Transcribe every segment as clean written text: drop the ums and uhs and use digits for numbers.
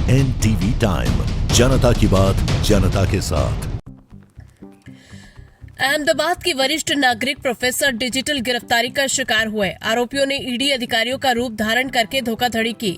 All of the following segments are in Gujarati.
NTV टाइम, जनता की बात जनता के साथ। अहमदाबाद की वरिष्ठ नागरिक प्रोफेसर डिजिटल गिरफ्तारी का शिकार हुए। आरोपियों ने ईडी अधिकारियों का रूप धारण करके धोखाधड़ी की।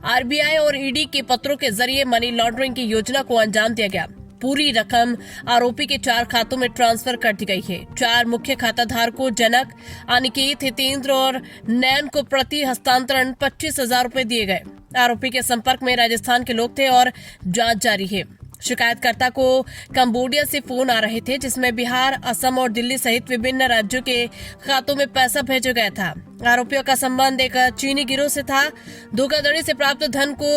आरबीआई और ईडी के पत्रों के जरिए मनी लॉन्ड्रिंग की योजना को अंजाम दिया गया। पूरी रकम आरोपी के 4 खातों में ट्रांसफर कर दी गई है। 4 मुख्य खाताधारकों जनक, अनिकेत, हितेंद्र और नैन को प्रति हस्तांतरण 25,000 रुपए दिए गए। आरोपी के संपर्क में राजस्थान के लोग थे और जांच जारी है। शिकायतकर्ता को कंबोडिया से फोन आ रहे थे, जिसमें बिहार, असम और दिल्ली सहित विभिन्न राज्यों के खातों में पैसा भेजा गया था। आरोपियों का संबंध एक चीनी गिरोह से था। धोखाधड़ी से प्राप्त धन को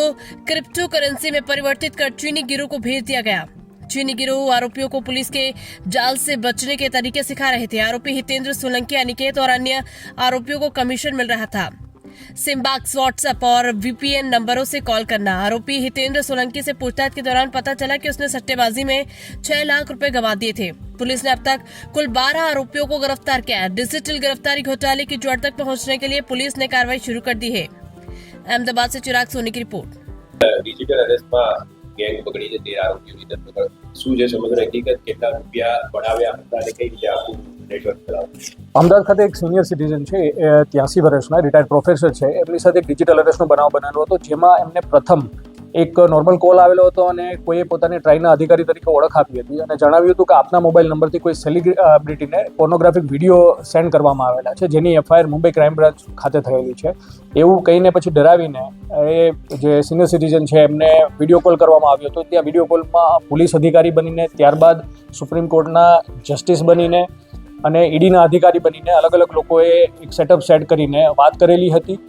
क्रिप्टो करेंसी में परिवर्तित कर चीनी गिरोह को भेज दिया गया। चीनी गिरोह आरोपियों को पुलिस के जाल से बचने के तरीके सिखा रहे थे। आरोपी हितेंद्र, सोलंकी, अनिकेत और अन्य आरोपियों को कमीशन मिल रहा था। सिमबॉक्स, व्हाट्सएप और वीपीएन नंबरों से कॉल करना। आरोपी हितेंद्र सोलंकी से पूछताछ के दौरान पता चला कि उसने सट्टेबाजी में 6 लाख रुपए गंवा दिए थे। पुलिस ने अब तक कुल 12 आरोपियों को गिरफ्तार किया है। डिजिटल गिरफ्तारी घोटाले की जड़ तक पहुंचने के लिए पुलिस ने कार्रवाई शुरू कर दी है। अहमदाबाद से चिराग सोनी की रिपोर्ट। डिजिटल अरेस्टમાં ગેંગ પકડી છે 13 આરોપીઓની ધરપકડ। શું છે સમગ્ર હકીકત, કેટલા રૂપિયા પડાવ્યા હતા અને કઈ રીતે આખું નેટવર્ક ચલાવ્યું? અમદાવાદ ખાતે એક સિનિયર સિટીઝન છે, 83 વર્ષના રિટાયર્ડ પ્રોફેસર છે, એમની સાથે એક ડિજિટલ અરેસ્ટનો બનાવ બનેલો હતો, જેમાં એમને પ્રથમ એક નોર્મલ કોલ આવેલો હતો અને કોઈએ પોતાની ટ્રાઇના અધિકારી તરીકે ઓળખ આપી હતી અને જણાવ્યું હતું કે આપના મોબાઈલ નંબરથી કોઈ સેલિબ્રિટીને પોર્નોગ્રાફિક વિડીયો સેન્ડ કરવામાં આવેલા છે, જેની એફઆઈઆર મુંબઈ ક્રાઇમ બ્રાન્ચ ખાતે થયેલી છે। એવું કહીને પછી ડરાવીને એ જે સિનિયર સિટીઝન છે એમને વિડીયો કોલ કરવામાં આવ્યો હતો। ત્યાં વિડીયો કોલમાં પોલીસ અધિકારી બનીને, ત્યારબાદ સુપ્રીમ કોર્ટના જસ્ટિસ બનીને અને ઈડીના અધિકારી બનીને અલગ અલગ લોકોએ એક સેટઅપ સેટ કરીને વાત કરેલી હતી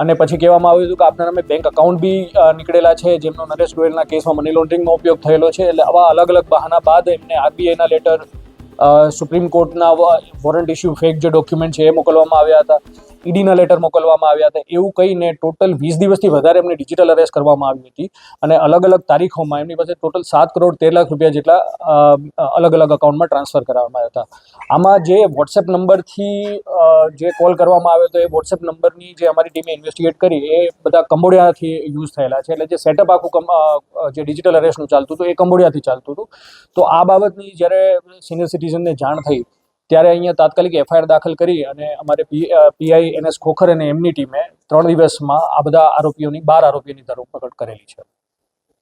અને પછી કહેવામાં આવ્યું હતું કે આપના નામે બેંક અકાઉન્ટ બી નીકળેલા છે, જેમનો નરેશ ગોયલના કેસમાં મની લોન્ડરિંગનો ઉપયોગ થયેલો છે। એટલે આવા અલગ અલગ બહાના બાદ એમને આરબીઆઈના લેટર, સુપ્રીમ કોર્ટના વોરંટ ઇસ્યુ ફેક જે ડોક્યુમેન્ટ છે એ મોકલવામાં આવ્યા હતા, ઈડીના લેટર મોકલવામાં આવ્યા હતા। એવું કહીને ટોટલ 20 દિવસથી વધારે એમને ડિજિટલ અરેસ્ટ કરવામાં આવી હતી અને અલગ અલગ તારીખોમાં એમની પાસે ટોટલ 7 કરોડ 13 લાખ રૂપિયા જેટલા અલગ અલગ અકાઉન્ટમાં ટ્રાન્સફર કરવામાં આવ્યા હતા। આમાં જે વોટ્સએપ નંબરથી જે કોલ કરવામાં આવ્યો હતો એ વોટ્સએપ નંબરની જે અમારી ટીમે ઇન્વેસ્ટિગેટ કરી એ બધા કંબોડિયાથી યુઝ થયેલા છે। એટલે જે સેટઅપ આખું જે ડિજિટલ અરેસ્ટનું ચાલતું હતું એ કંબોડિયાથી ચાલતું હતું। તો આ બાબતની જ્યારે સિનિયર સિટીઝનને જાણ થઈ ત્યારે અહીંયા તાત્કાલિક એફઆઈઆર દાખલ કરી અને અમારે પીઆઈ NS ખોખર અને એમની ટીમે 3 દિવસમાં આ બધા આરોપીઓની 12 આરોપીઓની ધરપકડ કરેલી છે।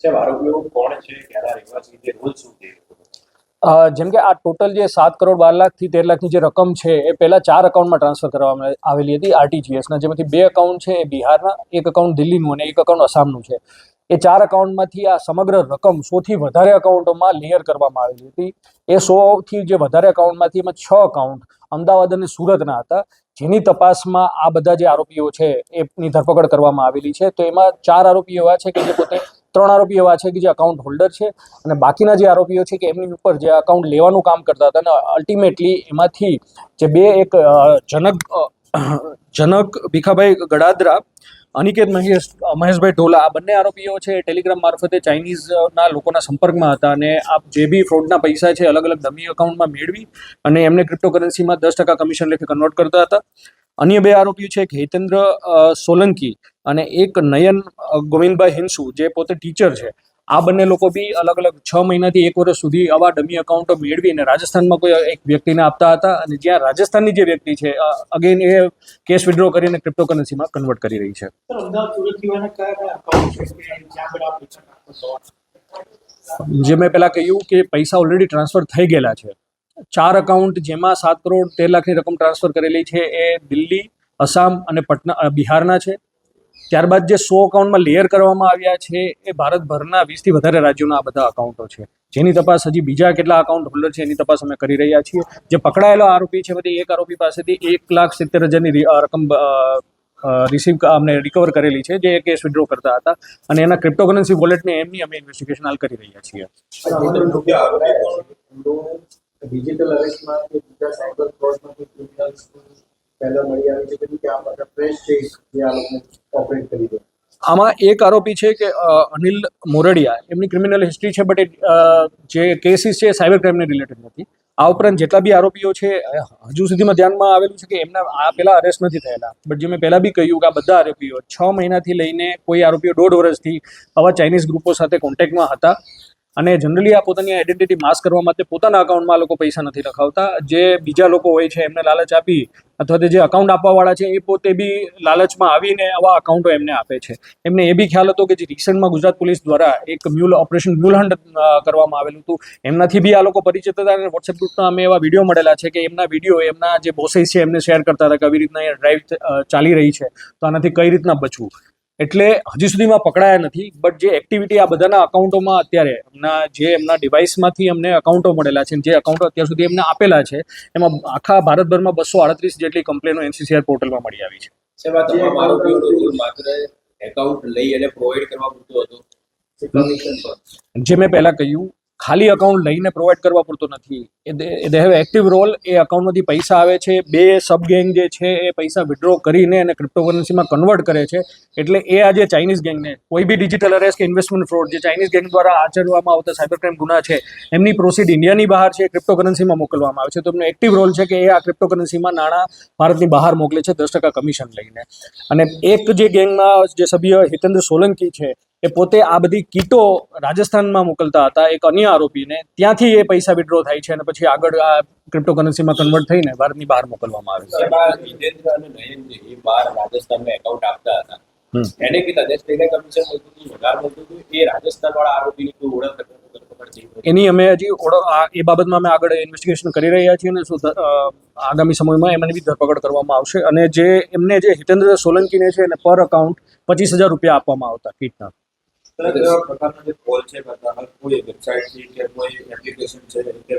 સાહેબ, આરોપીઓ કોણ છે, ક્યાંના રહેવાસી છે, રોજ શું છે? જેમ કે આ ટોટલ જે 7 કરોડ 12 લાખથી 13 લાખની જે રકમ છે એ પહેલાં 4 અકાઉન્ટમાં ટ્રાન્સફર કરવામાં આવેલી હતી આરટીજીએસના, જેમાંથી 2 અકાઉન્ટ છે એ બિહારના, 1 અકાઉન્ટ દિલ્હીનું અને 1 અકાઉન્ટ આસામનું છે। એ 4 અકાઉન્ટમાંથી આ સમગ્ર રકમ 100થી વધારે અકાઉન્ટોમાં લેયર કરવામાં આવેલી હતી। એ 100થી જે વધારે અકાઉન્ટમાંથી એમાં 6 અકાઉન્ટ અમદાવાદ અને સુરતના હતા, જેની તપાસમાં આ બધા જે આરોપીઓ છે એની ધરપકડ કરવામાં આવેલી છે। તો એમાં 4 આરોપીઓ એવા છે કે જે પોતે 3 આરોપીઓ એવા છે કે જે અકાઉન્ટ હોલ્ડર છે અને બાકીના જે આરોપીઓ છે કે એમની ઉપર જે અકાઉન્ટ લેવાનું કામ કરતા હતા અને અલ્ટિમેટલી એમાંથી જે 2 એક જનક ભીખાભાઈ ગડાદરા, અનિકેત મહેશભાઈ ઢોલા, આ બંને આરોપીઓ છે ટેલિગ્રામ મારફતે ચાઇનીઝના લોકોના સંપર્કમાં હતા અને આ જે બી ફ્રોડના પૈસા છે અલગ અલગ ડમી અકાઉન્ટમાં મેળવી અને એમને ક્રિપ્ટોકરન્સીમાં 10% કમિશન લેખે કન્વર્ટ કરતા હતા। અન્ય 2 આરોપીઓ છે એક હિતેન્દ્ર સોલંકી અને એક નયન ગોવિંદભાઈ હિંસુ, જે પોતે ટીચર છે। આ બંને લોકો બી અલગ અલગ 6 મહિનાથી 1 વર્ષ સુધી આવા ડમી અકાઉન્ટો મેળવીને રાજસ્થાનમાં કોઈ એક વ્યક્તિને આપતા હતા અને જ્યાં રાજસ્થાનની જે વ્યક્તિ છે અગેન એ કેશ વિડ્રો કરીને ક્રિપ્ટોકરન્સીમાં કન્વર્ટ કરી રહી છે। જે મેં પહેલાં કહ્યું કે પૈસા ઓલરેડી ટ્રાન્સફર થઈ ગયેલા છે। 4 અકાઉન્ટ જેમાં 7 કરોડ 13 લાખની રકમ ટ્રાન્સફર કરેલી છે એ દિલ્હી, આસામ અને પટના બિહારના છે। ત્યારબાદ જે 100 અકાઉન્ટમાં લેયર કરવામાં આવ્યા છે એ ભારતભરના 20થી વધારે રાજ્યોના આ બધા અકાઉન્ટો છે, જેની તપાસ હજી બીજા કેટલા અકાઉન્ટ હોલ્ડર છે એની તપાસ અમે કરી રહ્યા છીએ। જે પકડાયેલો આરોપી છે બધી એક આરોપી પાસેથી 1,70,000ની રકમ અમને રિકવર કરેલી છે, જે કેશ વિડ્રો કરતા હતા અને એના ક્રિપ્ટોકરન્સી વોલેટને એમની અમે ઇન્વેસ્ટિગેશન હાલ કરી રહ્યા છીએ। ડિજિટલ અરેસ્ટમાં કે બીજા સાયબર ફ્રોડમાંથી ક્રિમિનલ્સ પહેલા મળી આવી છે કે આ બધા ફ્રેશ છે જે આ લોકો ઓપરેટ કરી દે? આમાં એક આરોપી છે કે અનિલ મોરડિયા, એમની ક્રિમિનલ હિસ્ટ્રી છે, બટ જે કેસીસ છે સાયબર ક્રાઇમને રિલેટેડ નથી। આ ઉપરાંત જેટલા બી આરોપીઓ છે હજુ સુધીમાં ધ્યાનમાં આવેલું છે કે એમના આ પેલા અરેસ્ટ નથી થયેલા, બટ જે મેં પહેલા બી કહ્યું કે આ બધા આરોપીઓ 6 મહિનાથી લઈને કોઈ આરોપીઓ 1.5 વર્ષથી આવા ચાઇનીઝ ગ્રુપો સાથે કોન્ટેક્ટમાં હતા અને જનરલી આ પોતાની આઈડેન્ટિટી માસ્ક કરવા માટે પોતાના અકાઉન્ટમાં આ લોકો પૈસા નથી રખાવતા. જે બીજા લોકો હોય છે એમને લાલચ આપી અથવા તો જે અકાઉન્ટ આપવાવાળા છે એ પોતે બી લાલચમાં આવીને આવા અકાઉન્ટો એમને આપે છે. એમને એ બી ખ્યાલ હતો કે જે રિસેન્ટમાં ગુજરાત પોલીસ દ્વારા એક ઓપરેશન મ્યુલ હન્ટ કરવામાં આવેલું હતું, એમનાથી બી આ લોકો પરિચિત હતા અને વોટ્સએપ ગ્રુપમાં અમે એવા વિડીયો મળેલા છે કે એમના વિડીયો એમના જે બોસેસ છે એમને શેર કરતા હતા કે આવી રીતના એ ડ્રાઈવ ચાલી રહી છે તો આનાથી કઈ રીતના બચવું. એટલે હજી સુધીમાં પકડાયા નથી, બટ જે એક્ટિવિટી આ બધાના અકાઉન્ટોમાં અત્યારે એમના ડિવાઇસમાંથી અમને અકાઉન્ટો મળેલા છે, જે અકાઉન્ટો અત્યાર સુધી એમને આપેલા છે, એમાં આખા ભારતભરમાં 238 જેટલી કમ્પ્લેનો NCCR પોર્ટલમાં મળી આવી છે. સાહેબ, આ તમામ આરોપીઓનું માત્ર એકાઉન્ટ લઈ અને પ્રોવાઈડ કરવા પૂરતું હતું? કમિશન પર જે મેં પહેલા કહ્યું, ખાલી અકાઉન્ટ લઈને પ્રોવાઈડ કરવા પૂરતો નથી. They have active role. એ અકાઉન્ટમાંથી પૈસા આવે છે, 2 સબ ગેંગ જે છે એ પૈસા વિડ્રો કરીને અને ક્રિપ્ટોકરન્સીમાં કન્વર્ટ કરે છે. એટલે એ આ જે ચાઇનીઝ ગેંગને કોઈ બી ડિજિટલ અરેસ્ટ કે ઇન્વેસ્ટમેન્ટ ફ્રોડ જે ચાઇનીઝ ગેંગ દ્વારા આચરવામાં આવતા સાયબર ક્રાઇમ ગુના છે એમની પ્રોસીડ ઇન્ડિયાની બહાર છે, ક્રિપ્ટોકરન્સીમાં મોકલવામાં આવે છે. તો એમનો એક્ટિવ રોલ છે કે એ આ ક્રિપ્ટોકરન્સીમાં નાણાં ભારતની બહાર મોકલે છે 10% કમિશન લઈને. અને એક જે ગેંગમાં જે સભ્ય હિતેન્દ્ર સોલંકી છે એ પોતે આ બધી કીટો રાજસ્થાનમાં મોકલતા હતા એક અન્ય આરોપીને, ત્યાંથી એ પૈસા વિડ્રો થાય છે અને પછી આગળ આ ક્રિપ્ટોકરન્સીમાં કન્વર્ટ થઈને ભારતની બહાર મોકલવામાં આવે છે. સાહેબ, આ જીતેન્દ્ર અને નયન જે એ બહાર રાજસ્થાનમાં એકાઉન્ટ આપતા હતા, એને કેટલા 10% કમિશન મળતું હતું, વધારે મળતું હતું? એ રાજસ્થાન વાળા આરોપીની કોઈ ઓળખ એની અમે હજી એ બાબતમાં અમે આગળ ઇન્વેસ્ટિગેશન કરી રહ્યા છીએ અને આગામી સમયમાં એમની બી ધરપકડ કરવામાં આવશે. અને જે એમને જે હિતેન્દ્ર સોલંકીને છે એને પર અકાઉન્ટ 25,000 રૂપિયા આપવામાં આવતા કીટના. કેવા પ્રકારના જે કોલ છે, કોઈ વેબસાઇટથી કે કોઈ એપ્લિકેશન છે